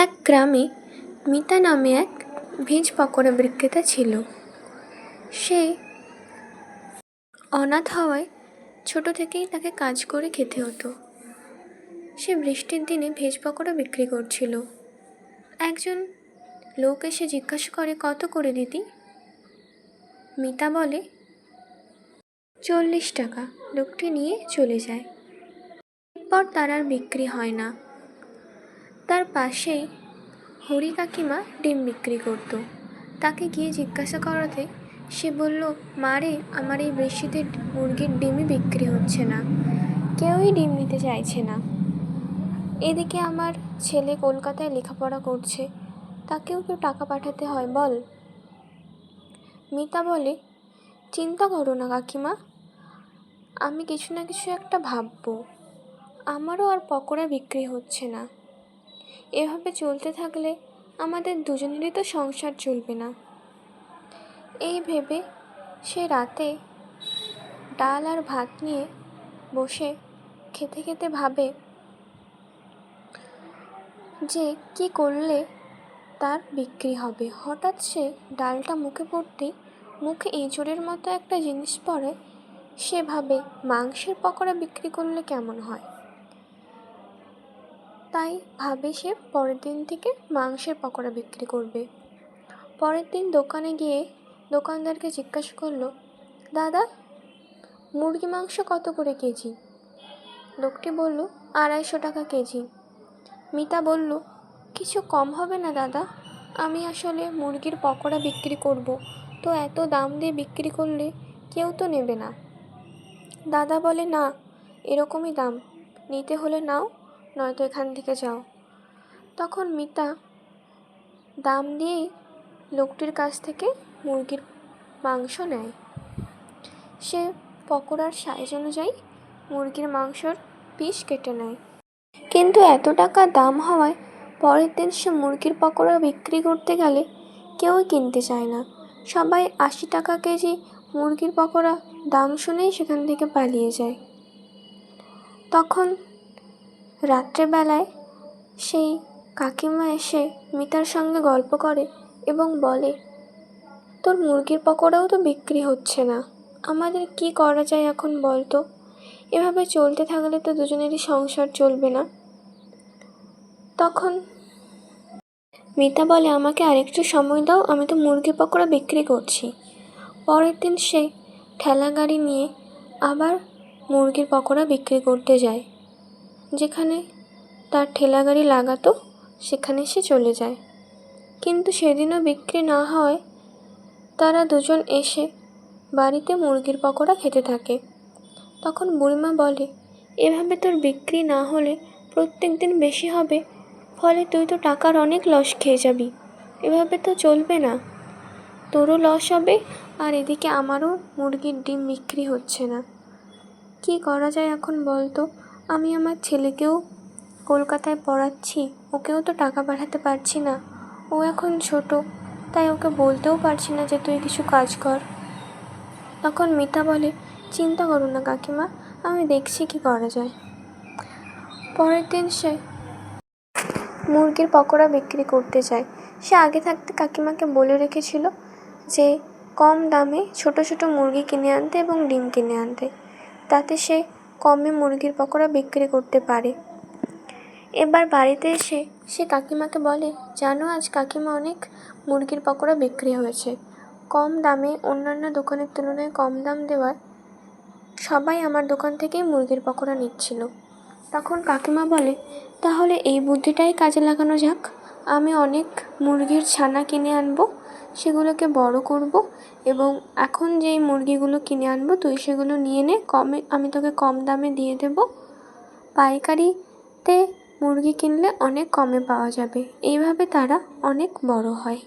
এক গ্রামে মিতা নামে এক ভেজ পকোড়া বিক্রেতা ছিল। সে অনাথ হওয়ায় ছোট থেকেই তাকে কাজ করে খেতে হতো। সে বৃষ্টির দিনে ভেজ পকোড়া বিক্রি করছিল। একজন লোক এসে জিজ্ঞাসা করে, কত করে দিদি? মিতা বলে 40 টাকা। লোকটি নিয়ে চলে যায়। এরপর তার আর বিক্রি হয় না। তার পাশেই হরি কাকিমা ডিম বিক্রি করতো। তাকে গিয়ে জিজ্ঞাসা করাতে সে বলল, মা রে, আমার এই বৃষ্টিতে মুরগির ডিমই বিক্রি হচ্ছে না, কেউই ডিম নিতে চাইছে না। এদিকে আমার ছেলে কলকাতায় লেখাপড়া করছে, তাকেও কেউ টাকা পাঠাতে হয় বল। মিতা বলে, চিন্তা করো না কাকিমা, আমি কিছু না কিছু একটা ভাববো। আমারও আর পকোড়া বিক্রি হচ্ছে না। এভাবে চলতে থাকলে আমাদের দুজনেরই তো সংসার চলবে না। এই ভেবে সে রাতে ডাল আর ভাত নিয়ে বসে খেতে খেতে ভাবে যে কি করলে তার বিক্রি হবে। হঠাৎ সে ডালটা মুখে পড়তেই মুখে এঁচোড়ের মতো একটা জিনিস পড়ে। সে ভাবে মাংসের পকোড়া বিক্রি করলে কেমন হয়। তাই ভাবে সে পরের দিন থেকে মাংসের পকোড়া বিক্রি করবে। পরের দিন দোকানে গিয়ে দোকানদারকে জিজ্ঞাসা করলো, দাদা, মুরগি মাংস কত করে কেজি? লোকটি বলল, 250 টাকা কেজি। মিতা বলল, কিছু কম হবে না দাদা? আমি আসলে মুরগির পকোড়া বিক্রি করব, তো এত দাম দিয়ে বিক্রি করলে কেউ তো নেবে না। দাদা বলে, না, এরকমই দাম, নিতে হলে নাও, নয়তো এখান থেকে যাও। তখন মিতা দাম দিয়েই লোকটির কাছ থেকে মুরগির মাংস নেয়। সে পকোড়ার সাইজ অনুযায়ী মুরগির মাংসর পিস কেটে নেয়। কিন্তু এত টাকা দাম হওয়ায় পরের দিন সে মুরগির পকোড়া বিক্রি করতে গেলে কেউই কিনতে চায় না। সবাই 80 টাকা কেজি মুরগির পকোড়া দাম শুনেই সেখান থেকে পালিয়ে যায়। তখন রাত্রেবেলায় সেই কাকিমা এসে মিতার সঙ্গে গল্প করে এবং বলে, তোর মুরগির পকোড়াও তো বিক্রি হচ্ছে না, আমাদের কি করা যায় এখন বল তো? এভাবে চলতে থাকলে তো দুজনেরই সংসার চলবে না। তখন মিতা বলে, আমাকে আরেকটু সময় দাও, আমি তো মুরগির পকোড়া বিক্রি করছি। পরের দিন সে ঠেলা গাড়ি নিয়ে আবার মুরগির পকোড়া বিক্রি করতে যায়। যেখানে তার ঠেলা গাড়ি লাগাতো সেখানে সে চলে যায়। কিন্তু সেদিনও বিক্রি না হওয়ায় তারা দুজন এসে বাড়িতে মুরগির পকোড়া খেতে থাকে। তখন বুড়িমা বলে, এভাবে তোর বিক্রি না হলে প্রত্যেক দিন বেশি হবে, ফলে তুই তো টাকার অনেক লস খেয়ে যাবি। এভাবে তো চলবে না, তোরও লস হবে আর এদিকে আমারও মুরগির ডিম বিক্রি হচ্ছে না। কি করা যায় এখন বল তো? আমি আমার ছেলেকেও কলকাতায় পড়াচ্ছি, ওকেও তো টাকা পাঠাতে পারছি না, ও এখন ছোট, তাই ওকে বলতেও পারছি না যে তুই কিছু কাজ কর। তখন মিতা বলে, চিন্তা করো না কাকিমা, আমি দেখছি কি করা যায়। পরের দিন সে মুরগির পকোড়া বিক্রি করতে যায়। সে আগে থাকতে কাকিমাকে বলে রেখেছিল যে কম দামে ছোট ছোট মুরগি কিনে আনতে এবং ডিম কিনে আনতে, তাতে সে কমে মুরগির পকোড়া বিক্রি করতে পারে। এবার বাড়িতে এসে সে কাকিমাকে বলে, জানো, আজ কাকিমা অনেক মুরগির পকোড়া বিক্রি হয়েছে। কম দামে, অন্যান্য দোকানের তুলনায় কম দাম দেওয়ায় সবাই আমার দোকান থেকেই মুরগির পকোড়া নিচ্ছিল। তখন কাকিমা বলে, তাহলে এই বুদ্ধিটাই কাজে লাগানো যাক। আমি অনেক মুরগির ছানা কিনে আনবো, সেগুলোকে বড় করব এবং এখন যেই মুরগিগুলো কিনে আনবো তুই সেগুলো নিয়ে নে, কমে আমি তোকে কম দামে দিয়ে দেব। পাইকারিতে মুরগি কিনলে অনেক কমে পাওয়া যাবে। এইভাবে তারা অনেক বড় হয়।